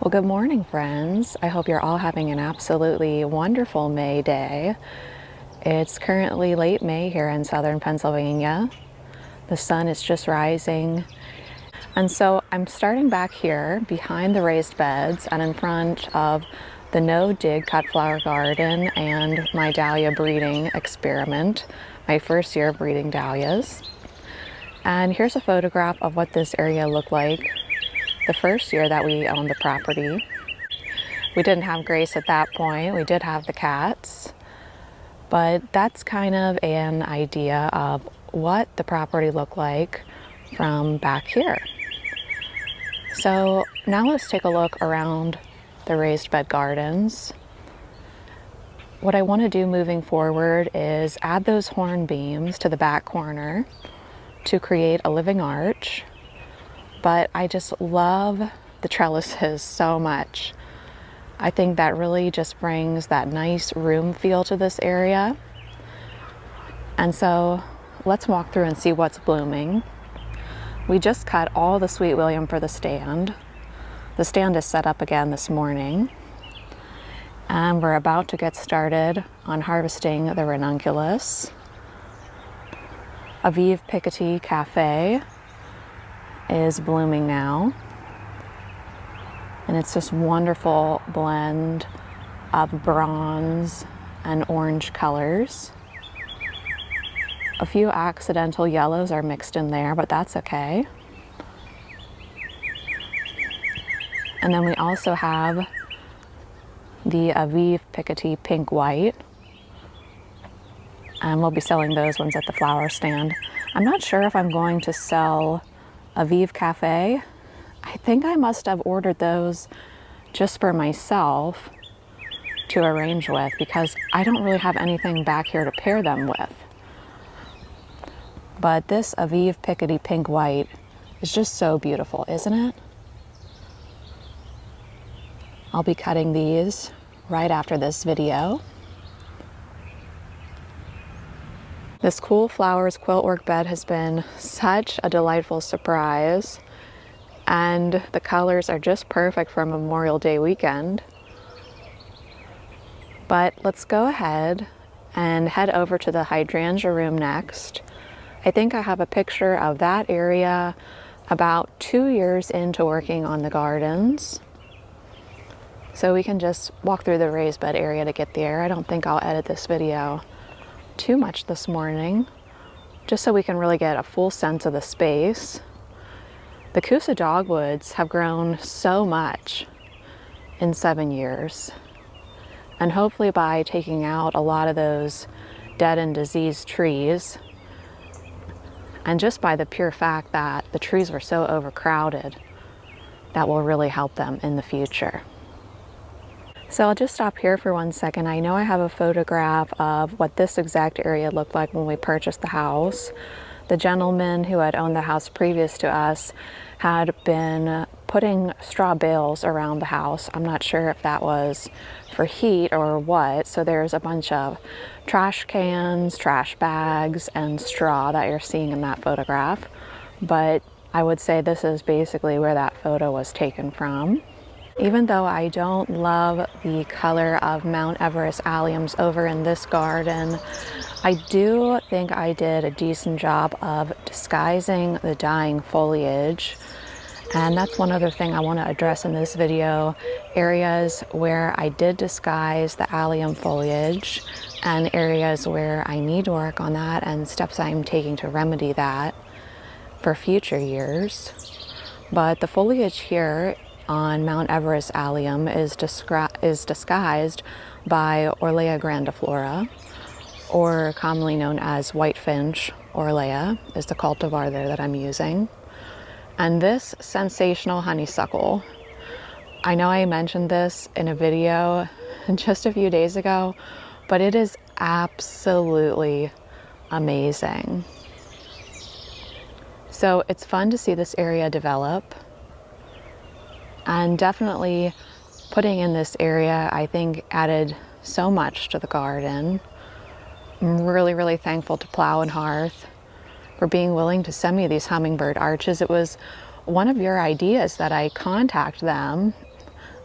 Well, good morning, friends. I hope you're all having an absolutely wonderful May day. It's currently late May here in southern Pennsylvania. The sun is just rising. And so I'm starting back here behind the raised beds and in front of the no-dig cut flower garden and my dahlia breeding experiment, my first year of breeding dahlias. And here's a photograph of what this area looked like the first year that we owned the property. We didn't have Grace at that point. We did have the cats, but that's kind of an idea of what the property looked like from back here. So now let's take a look around the raised bed gardens. What I want to do moving forward is add those horn beams to the back corner to create a living arch. But I just love the trellises so much. I think that really just brings that nice room feel to this area. And so let's walk through and see what's blooming. We just cut all the Sweet William for the stand. The stand is set up again this morning. And we're about to get started on harvesting the ranunculus. Aviv Piketty Cafe is blooming now, and it's this wonderful blend of bronze and orange colors. A few accidental yellows are mixed in there, but that's okay. And then we also have the Aviv Piketty Pink White, and we'll be selling those ones at the flower stand. I'm not sure if I'm going to sell Aviv Cafe. I think I must have ordered those just for myself to arrange with, because I don't really have anything back here to pair them with. But this Aviv Piketty Pink White is just so beautiful, isn't it? I'll be cutting these right after this video. This Cool Flowers quiltwork bed has been such a delightful surprise, and the colors are just perfect for Memorial Day weekend. But let's go ahead and head over to the hydrangea room next. I think I have a picture of that area about 2 years into working on the gardens. So we can just walk through the raised bed area to get there. I don't think I'll edit this video too much this morning, just so we can really get a full sense of the space. The Coosa dogwoods have grown so much in 7 years, and hopefully by taking out a lot of those dead and diseased trees, and just by the pure fact that the trees were so overcrowded, that will really help them in the future. So I'll just stop here for 1 second. I know I have a photograph of what this exact area looked like when we purchased the house. The gentleman who had owned the house previous to us had been putting straw bales around the house. I'm not sure if that was for heat or what. So there's a bunch of trash cans, trash bags, and straw that you're seeing in that photograph. But I would say this is basically where that photo was taken from. Even though I don't love the color of Mount Everest alliums over in this garden, I do think I did a decent job of disguising the dying foliage. And that's one other thing I want to address in this video, areas where I did disguise the allium foliage and areas where I need to work on that and steps I'm taking to remedy that for future years. But the foliage here on Mount Everest allium is disguised by Orlea grandiflora, or commonly known as whitefinch Orlea is the cultivar there that I'm using. And this sensational honeysuckle, I know I mentioned this in a video just a few days ago, but it is absolutely amazing. So it's fun to see this area develop. And definitely putting in this area, I think, added so much to the garden. I'm really, really thankful to Plow and Hearth for being willing to send me these hummingbird arches. It was one of your ideas that I contact them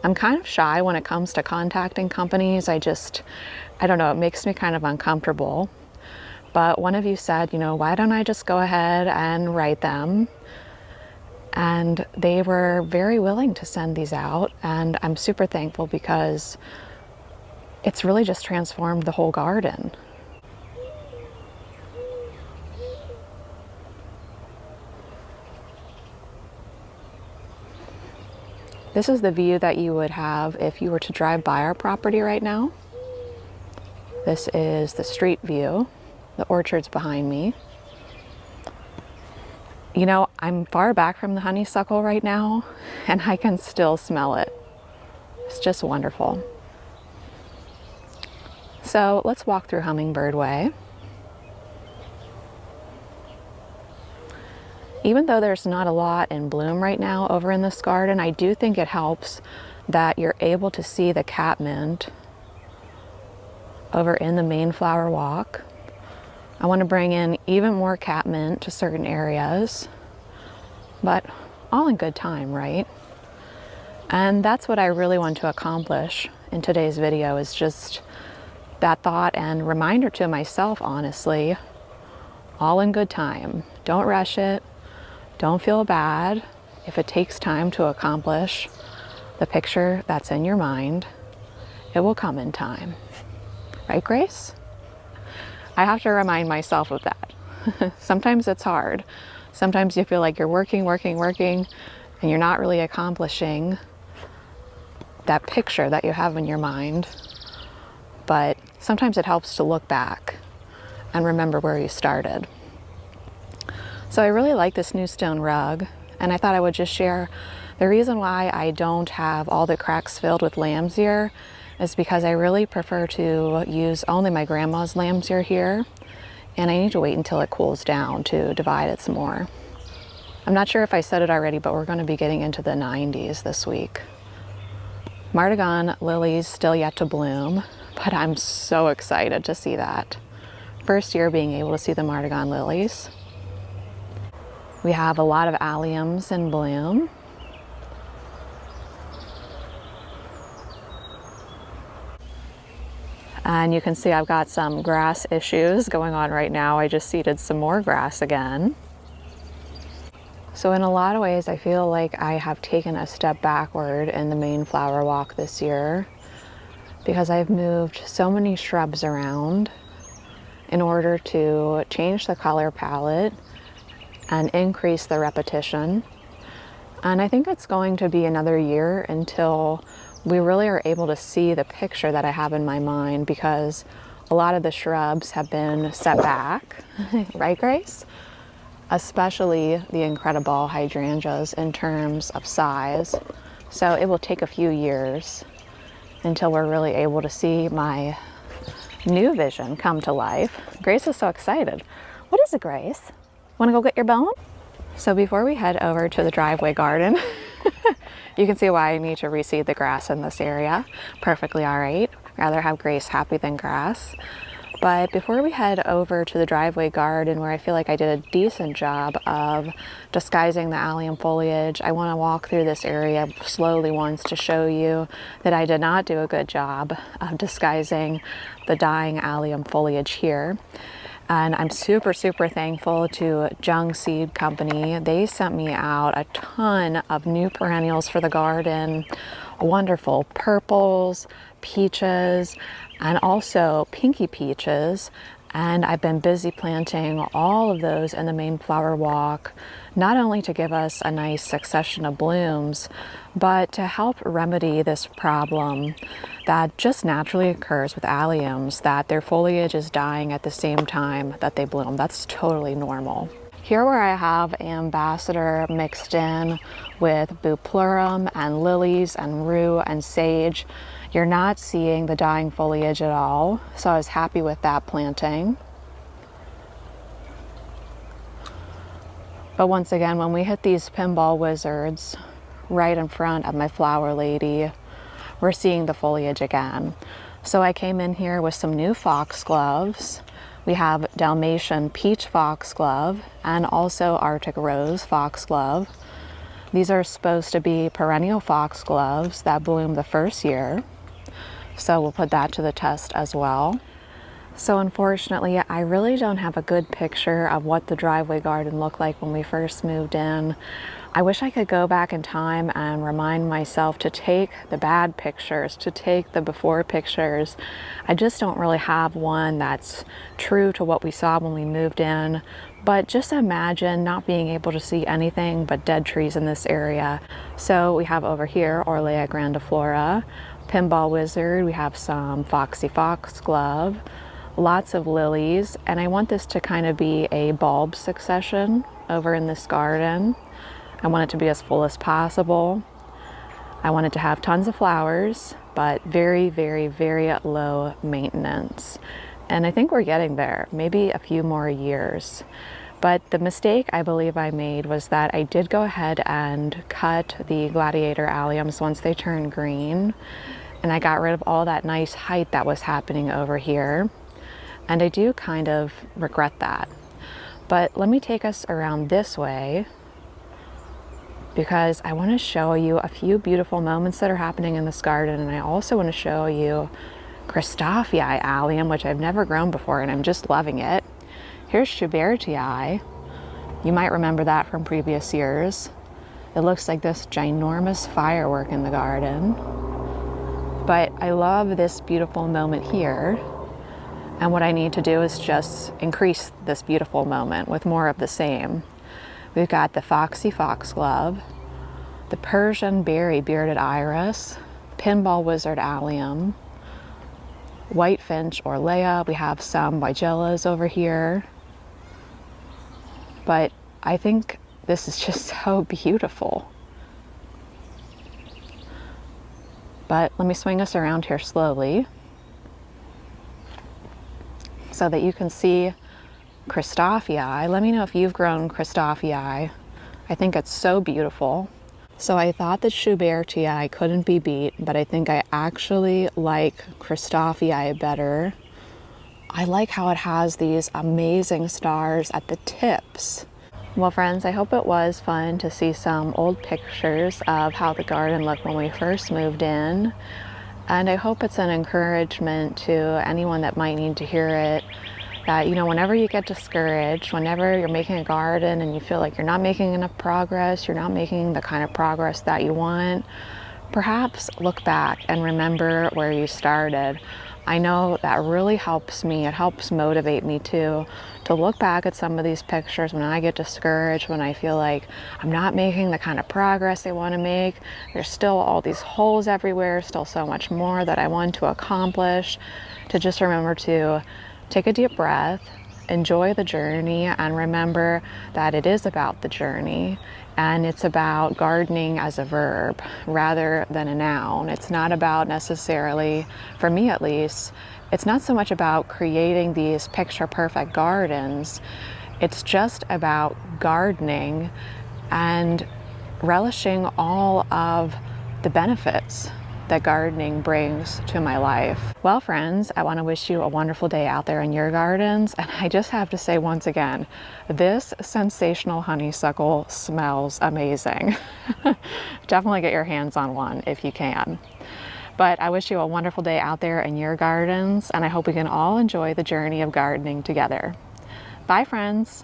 I'm kind of shy when it comes to contacting companies. I don't know, it makes me kind of uncomfortable. But one of you said, you know, why don't I just go ahead and write them? And they were very willing to send these out. And I'm super thankful because it's really just transformed the whole garden. This is the view that you would have if you were to drive by our property right now. This is the street view. The orchard's behind me. You know, I'm far back from the honeysuckle right now, and I can still smell it. It's just wonderful. So let's walk through Hummingbird Way. Even though there's not a lot in bloom right now over in this garden, I do think it helps that you're able to see the catmint over in the main flower walk. I want to bring in even more catmint to certain areas, but all in good time, right? And that's what I really want to accomplish in today's video, is just that thought and reminder to myself, honestly, all in good time. Don't rush it. Don't feel bad if it takes time to accomplish the picture that's in your mind. It will come in time. Right, Grace? I have to remind myself of that. Sometimes it's hard. Sometimes you feel like you're working, and you're not really accomplishing that picture that you have in your mind. But sometimes it helps to look back and remember where you started. So I really like this new stone rug, and I thought I would just share the reason why I don't have all the cracks filled with lamb's ear is because I really prefer to use only my grandma's lamb's ear here, and I need to wait until it cools down to divide it some more. I'm not sure if I said it already, but we're going to be getting into the 90s this week. Martagon lilies still yet to bloom, but I'm so excited to see that. First year being able to see the Martagon lilies. We have a lot of alliums in bloom. And you can see I've got some grass issues going on right now. I just seeded some more grass again. So in a lot of ways, I feel like I have taken a step backward in the main flower walk this year because I've moved so many shrubs around in order to change the color palette and increase the repetition. And I think it's going to be another year until we really are able to see the picture that I have in my mind, because a lot of the shrubs have been set back, right, Grace? Especially the incredible hydrangeas in terms of size. So it will take a few years until we're really able to see my new vision come to life. Grace is so excited. What is it, Grace? Want to go get your bone? So before we head over to the driveway garden, you can see why I need to reseed the grass in this area. Perfectly all right. Rather have Grace happy than grass. But before we head over to the driveway garden, where I feel like I did a decent job of disguising the allium foliage, I want to walk through this area slowly once to show you that I did not do a good job of disguising the dying allium foliage here. And I'm super, super thankful to Jung Seed Company. They sent me out a ton of new perennials for the garden, wonderful purples, peaches, and also pinky peaches. And I've been busy planting all of those in the main flower walk, not only to give us a nice succession of blooms, but to help remedy this problem that just naturally occurs with alliums, that their foliage is dying at the same time that they bloom. That's totally normal. Here where I have ambassador mixed in with bupleurum and lilies and rue and sage, you're not seeing the dying foliage at all. So I was happy with that planting. But once again, when we hit these pinball wizards right in front of my flower lady, we're seeing the foliage again. So I came in here with some new foxgloves. We have Dalmatian peach foxglove and also Arctic rose foxglove. These are supposed to be perennial foxgloves that bloom the first year. So we'll put that to the test as well. So unfortunately, I really don't have a good picture of what the driveway garden looked like when we first moved in. I wish I could go back in time and remind myself to take the bad pictures, to take the before pictures. I just don't really have one that's true to what we saw when we moved in. But just imagine not being able to see anything but dead trees in this area. So we have over here Orlea grandiflora, pinball wizard, we have some foxy foxglove, lots of lilies, and I want this to kind of be a bulb succession over in this garden. I want it to be as full as possible. I want it to have tons of flowers, but very, very, very low maintenance. And I think we're getting there, maybe a few more years. But the mistake I believe I made was that I did go ahead and cut the gladiator alliums once they turned green. And I got rid of all that nice height that was happening over here. And I do kind of regret that. But let me take us around this way because I want to show you a few beautiful moments that are happening in this garden. And I also want to show you Christophii allium, which I've never grown before and I'm just loving it. Here's Schubertii. You might remember that from previous years. It looks like this ginormous firework in the garden. But I love this beautiful moment here. And what I need to do is just increase this beautiful moment with more of the same. We've got the foxy foxglove, the Persian berry bearded iris, pinball wizard allium, white finch Orlea. We have some weigelas over here. But I think this is just so beautiful. But let me swing us around here slowly so that you can see Christophii. Let me know if you've grown Christophii. I think it's so beautiful. So I thought that Schubertii couldn't be beat, but I think I actually like Christophii better. I like how it has these amazing stars at the tips. Well friends, I hope it was fun to see some old pictures of how the garden looked when we first moved in. And I hope it's an encouragement to anyone that might need to hear it, that, you know, whenever you get discouraged, whenever you're making a garden and you feel like you're not making enough progress, you're not making the kind of progress that you want, perhaps look back and remember where you started. I know that really helps me. It helps motivate me too, to look back at some of these pictures when I get discouraged, when I feel like I'm not making the kind of progress I want to make. There's still all these holes everywhere, still so much more that I want to accomplish. To just remember to take a deep breath, enjoy the journey, and remember that it is about the journey. And it's about gardening as a verb rather than a noun. It's not about necessarily, for me at least, it's not so much about creating these picture perfect gardens. It's just about gardening and relishing all of the benefits that gardening brings to my life. Well friends, I want to wish you a wonderful day out there in your gardens, and I just have to say once again, this sensational honeysuckle smells amazing. Definitely get your hands on one if you can. But I wish you a wonderful day out there in your gardens, and I hope we can all enjoy the journey of gardening together. Bye friends.